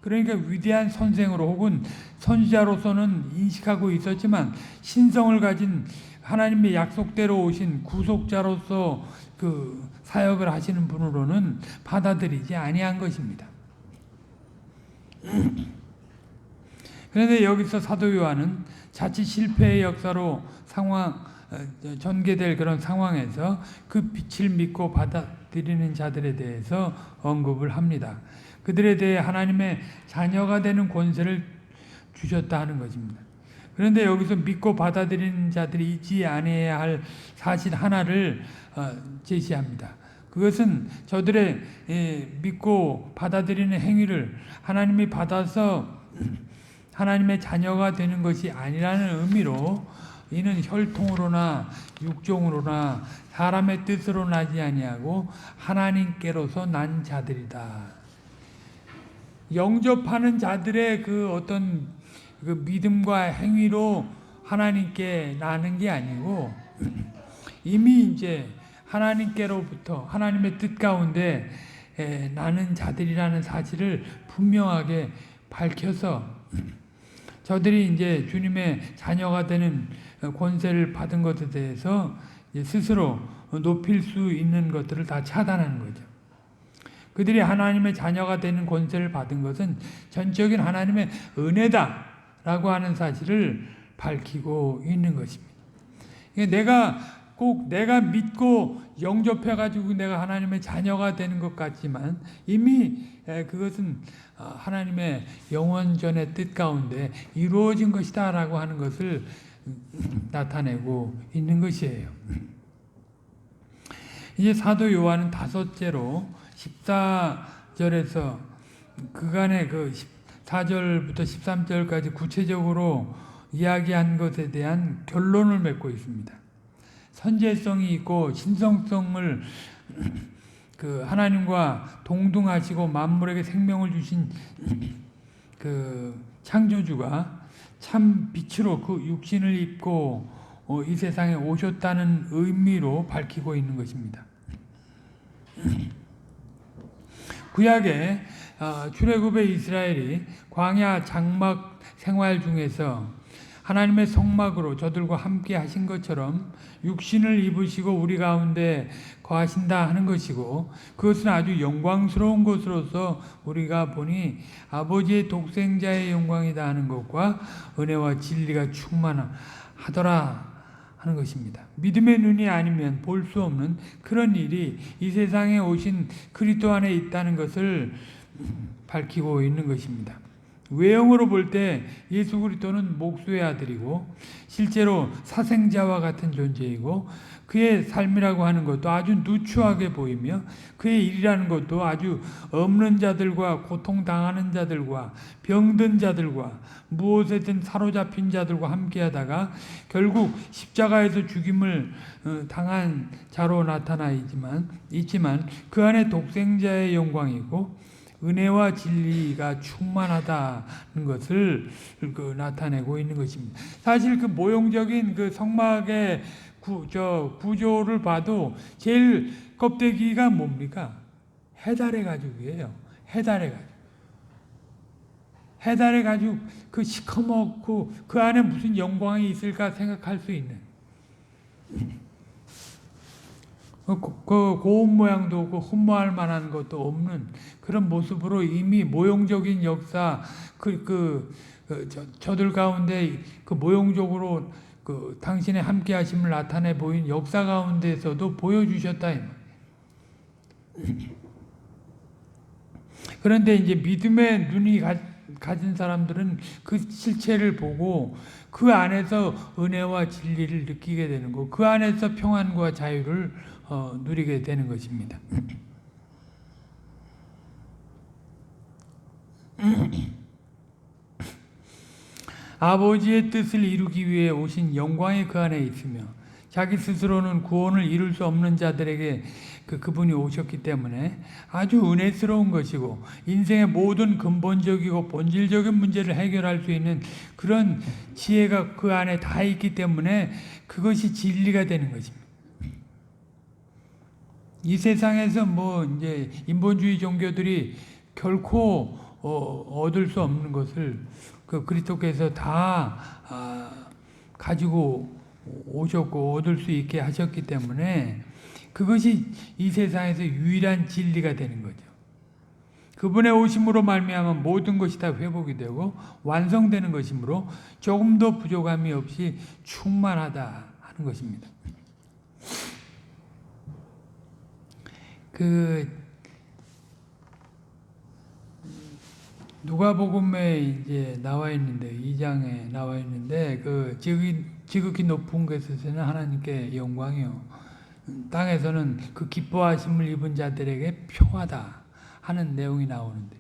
그러니까 위대한 선생으로 혹은 선지자로서는 인식하고 있었지만 신성을 가진 하나님의 약속대로 오신 구속자로서 그 사역을 하시는 분으로는 받아들이지 아니한 것입니다. 그런데 여기서 사도 요한은 자칫 실패의 역사로 전개될 그런 상황에서 그 빛을 믿고 받아들이는 자들에 대해서 언급을 합니다. 그들에 대해 하나님의 자녀가 되는 권세를 주셨다 하는 것입니다. 그런데 여기서 믿고 받아들이는 자들이 있지 아니해야 할 사실 하나를 제시합니다. 그것은 저들의 믿고 받아들이는 행위를 하나님이 받아서 하나님의 자녀가 되는 것이 아니라는 의미로, 이는 혈통으로나 육종으로나 사람의 뜻으로 나지 아니하고 하나님께로서 난 자들이다. 영접하는 자들의 그 어떤 그 믿음과 행위로 하나님께 나는 게 아니고, 이미 이제 하나님께로부터 하나님의 뜻 가운데 나는 자들이라는 사실을 분명하게 밝혀서 저들이 이제 주님의 자녀가 되는 권세를 받은 것에 대해서 스스로 높일 수 있는 것들을 다 차단하는 거죠. 그들이 하나님의 자녀가 되는 권세를 받은 것은 전적인 하나님의 은혜다라고 하는 사실을 밝히고 있는 것입니다. 내가 믿고 영접해가지고 내가 하나님의 자녀가 되는 것 같지만 이미 그것은 하나님의 영원전의 뜻 가운데 이루어진 것이다 라고 하는 것을 나타내고 있는 것이에요. 이제 사도 요한은 다섯째로 14절에서 그간의 그 4절부터 13절까지 구체적으로 이야기한 것에 대한 결론을 맺고 있습니다. 선제성이 있고 신성성을 그 하나님과 동등하시고 만물에게 생명을 주신 그 창조주가 참 빛으로 그 육신을 입고 이 세상에 오셨다는 의미로 밝히고 있는 것입니다. 구약의 출애굽의 이스라엘이 광야 장막 생활 중에서 하나님의 성막으로 저들과 함께 하신 것처럼 육신을 입으시고 우리 가운데 거하신다 하는 것이고, 그것은 아주 영광스러운 것으로서 우리가 보니 아버지의 독생자의 영광이다 하는 것과 은혜와 진리가 충만하더라 하는 것입니다. 믿음의 눈이 아니면 볼 수 없는 그런 일이 이 세상에 오신 그리스도 안에 있다는 것을 밝히고 있는 것입니다. 외형으로 볼 때 예수 그리스도는 목수의 아들이고 실제로 사생자와 같은 존재이고, 그의 삶이라고 하는 것도 아주 누추하게 보이며 그의 일이라는 것도 아주 없는 자들과 고통당하는 자들과 병든 자들과 무엇에든 사로잡힌 자들과 함께하다가 결국 십자가에서 죽임을 당한 자로 나타나 있지만 그 안에 독생자의 영광이고 은혜와 진리가 충만하다는 것을 나타내고 있는 것입니다. 사실 그 모형적인 그 성막의 구조를 봐도 제일 껍데기가 뭡니까? 해달의 가죽이에요. 해달의 가죽. 해달의 가죽, 그 시커멓고 그 안에 무슨 영광이 있을까 생각할 수 있는. 그 고운 모양도 없고 흠모할 만한 것도 없는 그런 모습으로 이미 모형적인 역사, 저들 가운데 그 모형적으로 그 당신의 함께하심을 나타내 보인 역사 가운데서도 보여주셨다. 그런데 이제 믿음의 눈이 가진 사람들은 그 실체를 보고 그 안에서 은혜와 진리를 느끼게 되는 거, 그 안에서 평안과 자유를 누리게 되는 것입니다. 아버지의 뜻을 이루기 위해 오신 영광이 그 안에 있으며 자기 스스로는 구원을 이룰 수 없는 자들에게 그분이 오셨기 때문에 아주 은혜스러운 것이고 인생의 모든 근본적이고 본질적인 문제를 해결할 수 있는 그런 지혜가 그 안에 다 있기 때문에 그것이 진리가 되는 것입니다. 이 세상에서 뭐 이제 인본주의 종교들이 결코 얻을 수 없는 것을 그 그리스도께서 다 가지고 오셨고 얻을 수 있게 하셨기 때문에 그것이 이 세상에서 유일한 진리가 되는 거죠. 그분의 오심으로 말미암아 모든 것이 다 회복이 되고 완성되는 것이므로 조금도 부족함이 없이 충만하다 하는 것입니다. 누가복음에 이제 나와 있는데 2장에 나와 있는데 그 지극히 높은 곳에서는 하나님께 영광이요 땅에서는 그 기뻐하심을 입은 자들에게 평화다 하는 내용이 나오는데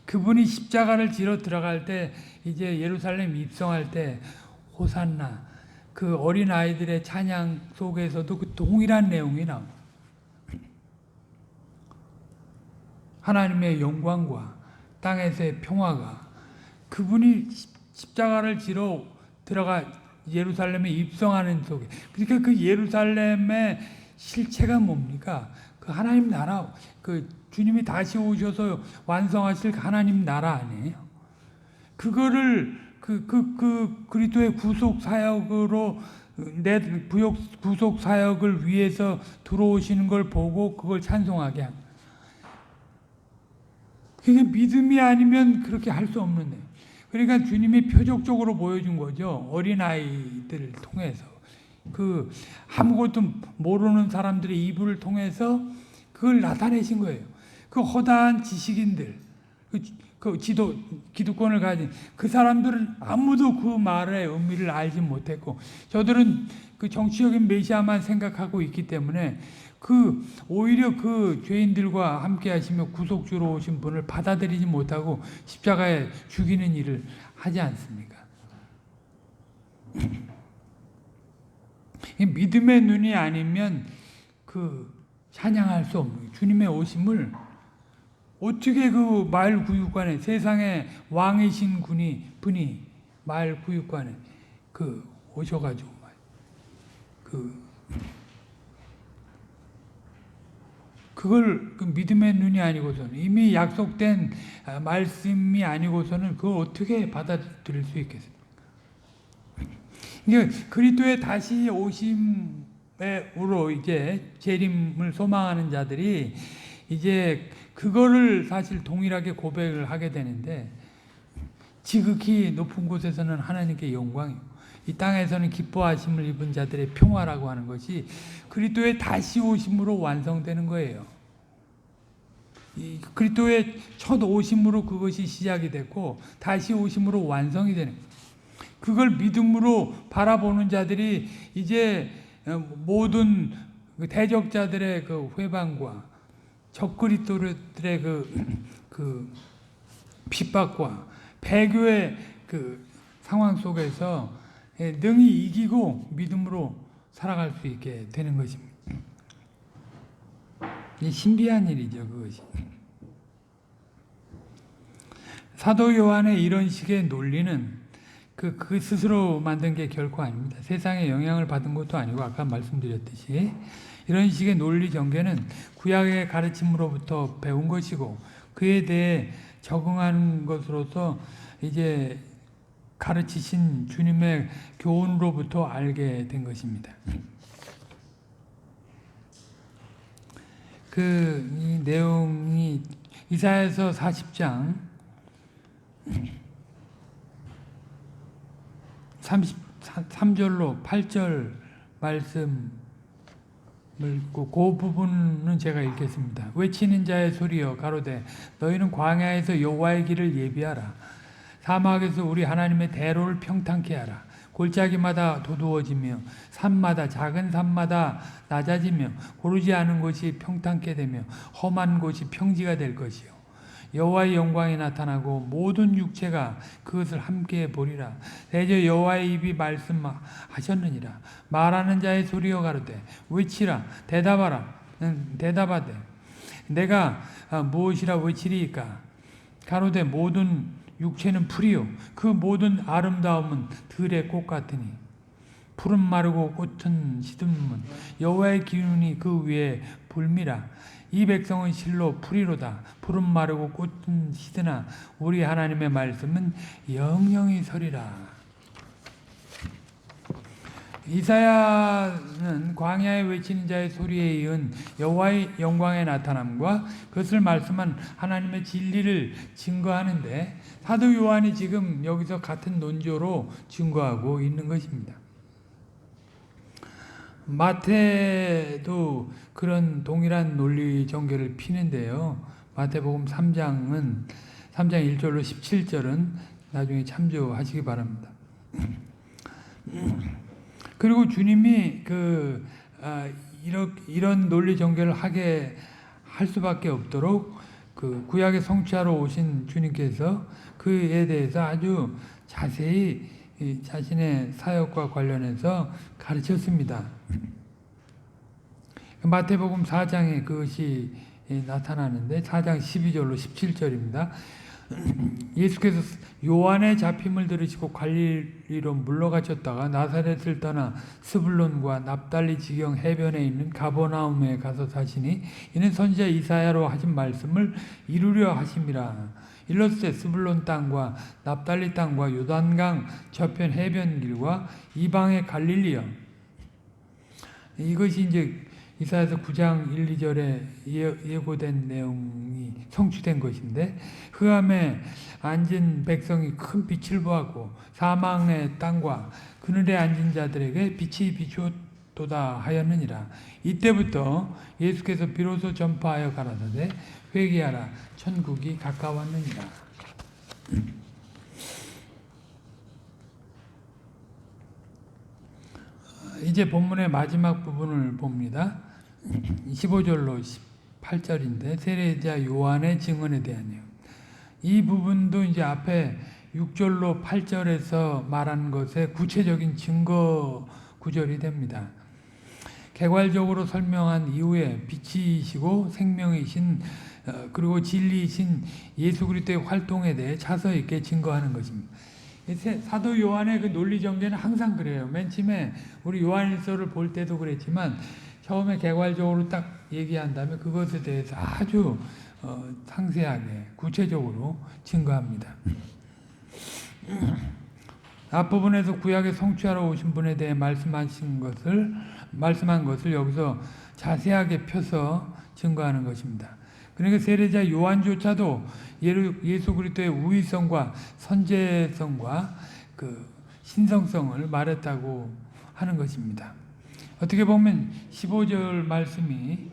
그분이 십자가를 지러 들어갈 때 이제 예루살렘 입성할 때 호산나 그 어린 아이들의 찬양 속에서도 그 동일한 내용이 나옵니다. 하나님의 영광과 땅에서의 평화가 그분이 십자가를 지러 들어가 예루살렘에 입성하는 속에 그러니까 그 예루살렘의 실체가 뭡니까? 그 하나님 나라 그 주님이 다시 오셔서 완성하실 하나님 나라 아니에요? 그거를 그리스도의 구속 사역으로 내 구속 사역을 위해서 들어오시는 걸 보고 그걸 찬송하게 합니다. 그게 믿음이 아니면 그렇게 할 수 없는 거예요. 그러니까 주님이 표적적으로 보여준 거죠. 어린아이들을 통해서. 그 아무것도 모르는 사람들의 이불을 통해서 그걸 나타내신 거예요. 그 허다한 지식인들, 기득권을 가진 그 사람들은 아무도 그 말의 의미를 알지 못했고 저들은 그 정치적인 메시아만 생각하고 있기 때문에 오히려 그 죄인들과 함께 하시며 구속주로 오신 분을 받아들이지 못하고 십자가에 죽이는 일을 하지 않습니까? 믿음의 눈이 아니면 찬양할 수 없는 주님의 오심을 어떻게 그 마을 구육관에 세상의 왕이신 분이 마을 구육관에 오셔가지고 그걸 믿음의 눈이 아니고서는 이미 약속된 말씀이 아니고서는 그걸 어떻게 받아들일 수 있겠습니까? 그러니까 그리스도의 다시 오심으로 이제 재림을 소망하는 자들이 이제 그거를 사실 동일하게 고백을 하게 되는데 지극히 높은 곳에서는 하나님께 영광이고 이 땅에서는 기뻐하심을 입은 자들의 평화라고 하는 것이 그리스도의 다시 오심으로 완성되는 거예요. 그리스도의 첫 오심으로 그것이 시작이 됐고 다시 오심으로 완성이 되는 거예요. 그걸 믿음으로 바라보는 자들이 이제 모든 대적자들의 그 회방과 적그리스도들의 그 핍박과 배교의 그 상황 속에서 능히 이기고 믿음으로 살아갈 수 있게 되는 것입니다. 신비한 일이죠, 그것이. 사도 요한의 이런 식의 논리는 그 스스로 만든 게 결코 아닙니다. 세상에 영향을 받은 것도 아니고 아까 말씀드렸듯이 이런 식의 논리 전개는 구약의 가르침으로부터 배운 것이고 그에 대해 적응하는 것으로서 이제 가르치신 주님의 교훈으로부터 알게 된 것입니다. 이 내용이 이사야서 40장 33절로 8절 말씀을 그 부분은 제가 읽겠습니다. 외치는 자의 소리여 가로되 너희는 광야에서 여호와의 길을 예비하라. 사막에서 우리 하나님의 대로를 평탄케 하라. 골짜기마다 도두어지며 산마다 작은 산마다 낮아지며 고르지 않은 곳이 평탄케 되며 험한 곳이 평지가 될 것이요 여호와의 영광이 나타나고 모든 육체가 그것을 함께 보리라. 대저 여호와의 입이 말씀하셨느니라. 말하는 자의 소리여 가로되 외치라. 대답하라. 대답하되 내가 무엇이라 외치리이까. 가로되 모든 육체는 풀이요 그 모든 아름다움은 들의 꽃 같으니 푸른 마르고 꽃은 시듬은 여호와의 기운이 그 위에 불미라. 이 백성은 실로 풀이로다. 푸른 마르고 꽃은 시드나 우리 하나님의 말씀은 영영이 서리라. 이사야는 광야에 외치는 자의 소리에 이은 여호와의 영광의 나타남과 그것을 말씀한 하나님의 진리를 증거하는데 사도 요한이 지금 여기서 같은 논조로 증거하고 있는 것입니다. 마태도 그런 동일한 논리 전개를 피는데요. 마태복음 3장 1절로 17절은 나중에 참조하시기 바랍니다. 그리고 주님이 이런 논리 전개를 하게 할 수밖에 없도록 그 구약의 성취하러 오신 주님께서 그에 대해서 아주 자세히 자신의 사역과 관련해서 가르쳤습니다. 마태복음 4장에 그것이 나타나는데 4장 12절로 17절입니다. 예수께서 요한의 잡힘을 들으시고 갈릴리로 물러가셨다가 나사렛을 떠나 스불론과 납달리 지경 해변에 있는 가버나움에 가서 사시니 이는 선지자 이사야로 하신 말씀을 이루려 하심이라. 일러스되 스불론 땅과 납달리 땅과 요단강 저편 해변길과 이방의 갈릴리여. 이것이 이제 이사야서 9장 1, 2절에 예고된 내용이 성취된 것인데 흑암에 앉은 백성이 큰 빛을 보았고 사망의 땅과 그늘에 앉은 자들에게 빛이 비추었도다 하였느니라. 이때부터 예수께서 비로소 전파하여 가라사대 회개하라 천국이 가까웠느니라. 이제 본문의 마지막 부분을 봅니다. 15절로 18절인데 세례자 요한의 증언에 대한이요. 이 부분도 이제 앞에 6절로 8절에서 말한 것의 구체적인 증거 구절이 됩니다. 개괄적으로 설명한 이후에 빛이시고 생명이신 그리고 진리이신 예수 그리스도의 활동에 대해 차서 있게 증거하는 것입니다. 사도 요한의 그 논리 전개는 항상 그래요. 맨 처음에 우리 요한일서를 볼 때도 그랬지만 처음에 개괄적으로 딱 얘기한 다음에 그것에 대해서 아주 상세하게 구체적으로 증거합니다. 앞부분에서 구약에 성취하러 오신 분에 대해 말씀한 것을 여기서 자세하게 펴서 증거하는 것입니다. 그러니까 세례자 요한조차도 예수 그리스도의 우위성과 선제성과 그 신성성을 말했다고 하는 것입니다. 어떻게 보면 15절 말씀이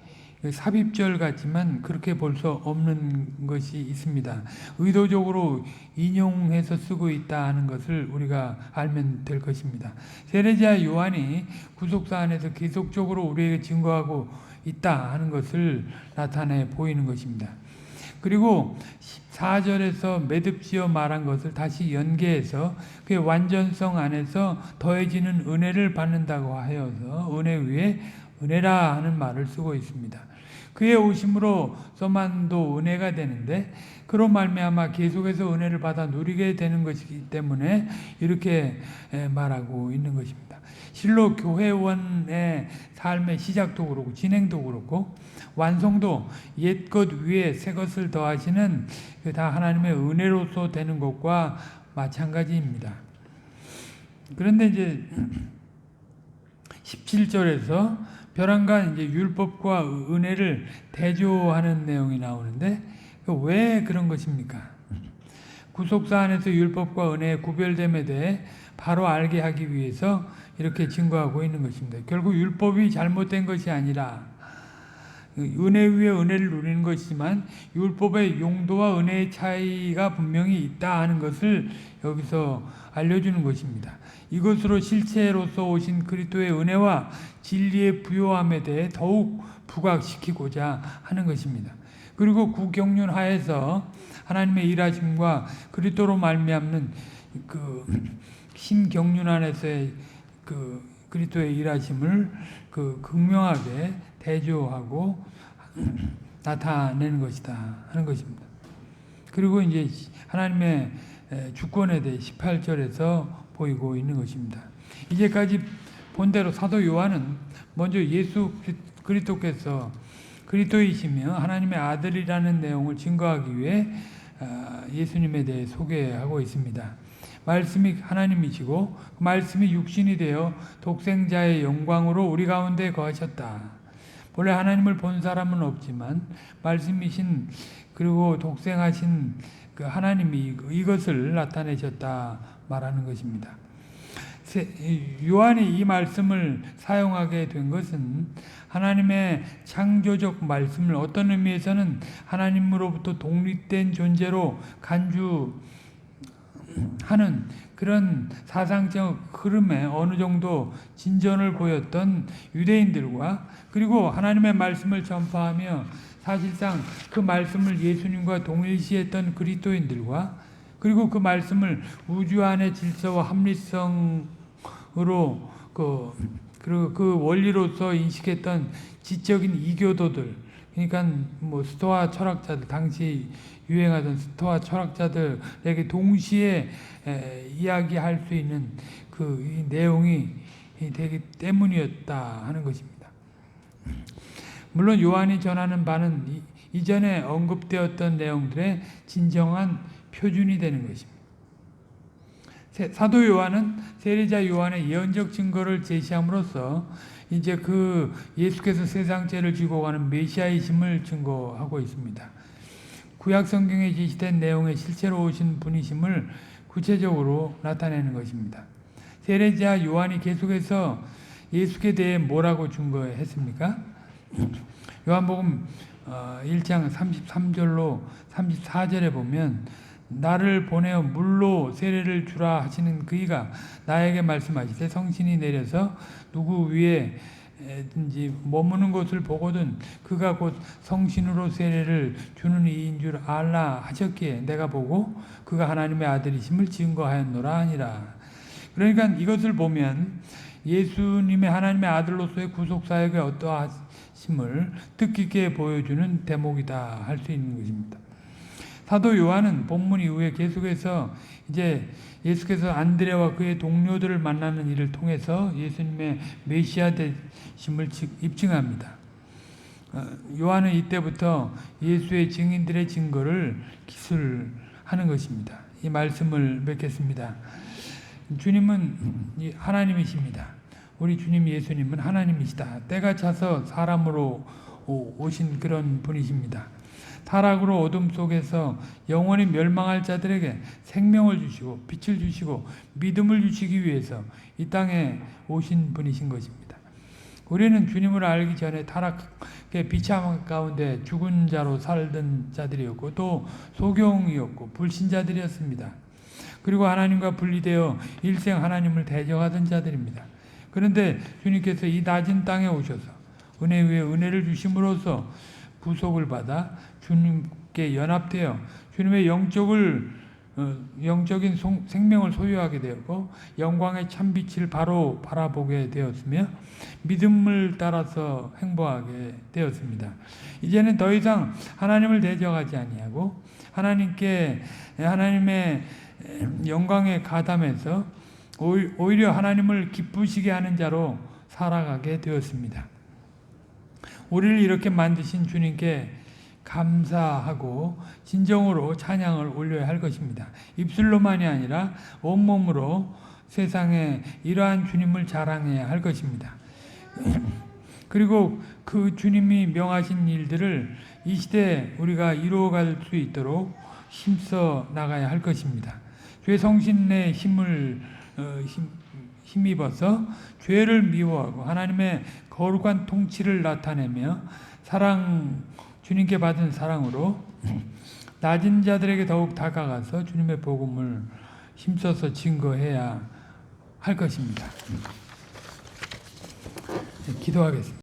삽입절 같지만 그렇게 볼 수 없는 것이 있습니다. 의도적으로 인용해서 쓰고 있다 하는 것을 우리가 알면 될 것입니다. 세례자 요한이 구속사 안에서 계속적으로 우리에게 증거하고 있다 하는 것을 나타내 보이는 것입니다. 그리고 14절에서 매듭지어 말한 것을 다시 연계해서 그의 완전성 안에서 더해지는 은혜를 받는다고 하여서 은혜 위에 은혜라 하는 말을 쓰고 있습니다. 그의 오심으로서만도 은혜가 되는데 그로 말미암아 계속해서 은혜를 받아 누리게 되는 것이기 때문에 이렇게 말하고 있는 것입니다. 실로 교회원의 삶의 시작도 그렇고 진행도 그렇고 완성도 옛것 위에 새 것을 더하시는 다 하나님의 은혜로서 되는 것과 마찬가지입니다. 그런데 이제 17절에서 벼랑간 이제 율법과 은혜를 대조하는 내용이 나오는데 왜 그런 것입니까? 구속사 안에서 율법과 은혜의 구별됨에 대해 바로 알게 하기 위해서 이렇게 증거하고 있는 것입니다. 결국 율법이 잘못된 것이 아니라 은혜 위에 은혜를 누리는 것이지만 율법의 용도와 은혜의 차이가 분명히 있다 하는 것을 여기서 알려주는 것입니다. 이것으로 실체로서 오신 그리스도의 은혜와 진리의 부요함에 대해 더욱 부각시키고자 하는 것입니다. 그리고 구경륜 하에서 하나님의 일하심과 그리스도로 말미암는 그 신경륜 안에서의 그 그리스도의 일하심을 그 극명하게 대조하고 나타내는 것이다 하는 것입니다. 그리고 이제 하나님의 주권에 대해 18절에서 보이고 있는 것입니다. 이제까지 본대로 사도 요한은 먼저 예수 그리스도께서 그리스도이시며 하나님의 아들이라는 내용을 증거하기 위해 예수님에 대해 소개하고 있습니다. 말씀이 하나님이시고 그 말씀이 육신이 되어 독생자의 영광으로 우리 가운데 거하셨다. 본래 하나님을 본 사람은 없지만 말씀이신 그리고 독생하신 그 하나님이 이것을 나타내셨다 말하는 것입니다. 요한이 이 말씀을 사용하게 된 것은 하나님의 창조적 말씀을 어떤 의미에서는 하나님으로부터 독립된 존재로 간주하는 그런 사상적 흐름에 어느 정도 진전을 보였던 유대인들과 그리고 하나님의 말씀을 전파하며 사실상 그 말씀을 예수님과 동일시했던 그리스도인들과 그리고 그 말씀을 우주 안의 질서와 합리성으로 그 원리로서 인식했던 지적인 이교도들, 그러니까 뭐 스토아 철학자들, 당시 유행하던 스토아 철학자들에게 동시에 이야기할 수 있는 그 내용이 되기 때문이었다 하는 것입니다. 물론 요한이 전하는 바는 이전에 언급되었던 내용들의 진정한 표준이 되는 것입니다. 사도 요한은 세례자 요한의 예언적 증거를 제시함으로써 이제 그 예수께서 세상 죄를 지고 가는 메시아이심을 증거하고 있습니다. 구약 성경에 제시된 내용의 실체로 오신 분이심을 구체적으로 나타내는 것입니다. 세례자 요한이 계속해서 예수께 대해 뭐라고 증거했습니까? 요한복음 1장 33절로 34절에 보면 나를 보내어 물로 세례를 주라 하시는 그이가 나에게 말씀하시되 성신이 내려서 누구 위에 든지 머무는 것을 보거든 그가 곧 성신으로 세례를 주는 이인 줄 알라 하셨기에 내가 보고 그가 하나님의 아들이심을 증거하였노라 하니라. 그러니까 이것을 보면 예수님의 하나님의 아들로서의 구속사역의 어떠하심을 뜻깊게 보여주는 대목이다 할 수 있는 것입니다. 사도 요한은 본문 이후에 계속해서 이제 예수께서 안드레와 그의 동료들을 만나는 일을 통해서 예수님의 메시아 되심을 입증합니다. 요한은 이때부터 예수의 증인들의 증거를 기술하는 것입니다. 이 말씀을 맺겠습니다. 주님은 하나님이십니다. 우리 주님 예수님은 하나님이시다. 때가 차서 사람으로 오신 그런 분이십니다. 타락으로 어둠 속에서 영원히 멸망할 자들에게 생명을 주시고 빛을 주시고 믿음을 주시기 위해서 이 땅에 오신 분이신 것입니다. 우리는 주님을 알기 전에 타락의 비참한 가운데 죽은 자로 살던 자들이었고 또 소경이었고 불신자들이었습니다. 그리고 하나님과 분리되어 일생 하나님을 대적하던 자들입니다. 그런데 주님께서 이 낮은 땅에 오셔서 은혜 위에 은혜를 주심으로써 구속을 받아 주님께 연합되어 주님의 영적을 영적인 생명을 소유하게 되었고 영광의 참빛을 바로 바라보게 되었으며 믿음을 따라서 행보하게 되었습니다. 이제는 더 이상 하나님을 대적하지 아니하고 하나님의 영광에 가담해서 오히려 하나님을 기쁘시게 하는 자로 살아가게 되었습니다. 우리를 이렇게 만드신 주님께 감사하고 진정으로 찬양을 올려야 할 것입니다. 입술로만이 아니라 온몸으로 세상에 이러한 주님을 자랑해야 할 것입니다. 그리고 그 주님이 명하신 일들을 이 시대에 우리가 이루어갈 수 있도록 힘써 나가야 할 것입니다. 죄 성신의 힘입어서 죄를 미워하고 하나님의 거룩한 통치를 나타내며 주님께 받은 사랑으로 낮은 자들에게 더욱 다가가서 주님의 복음을 힘써서 증거해야 할 것입니다. 기도하겠습니다.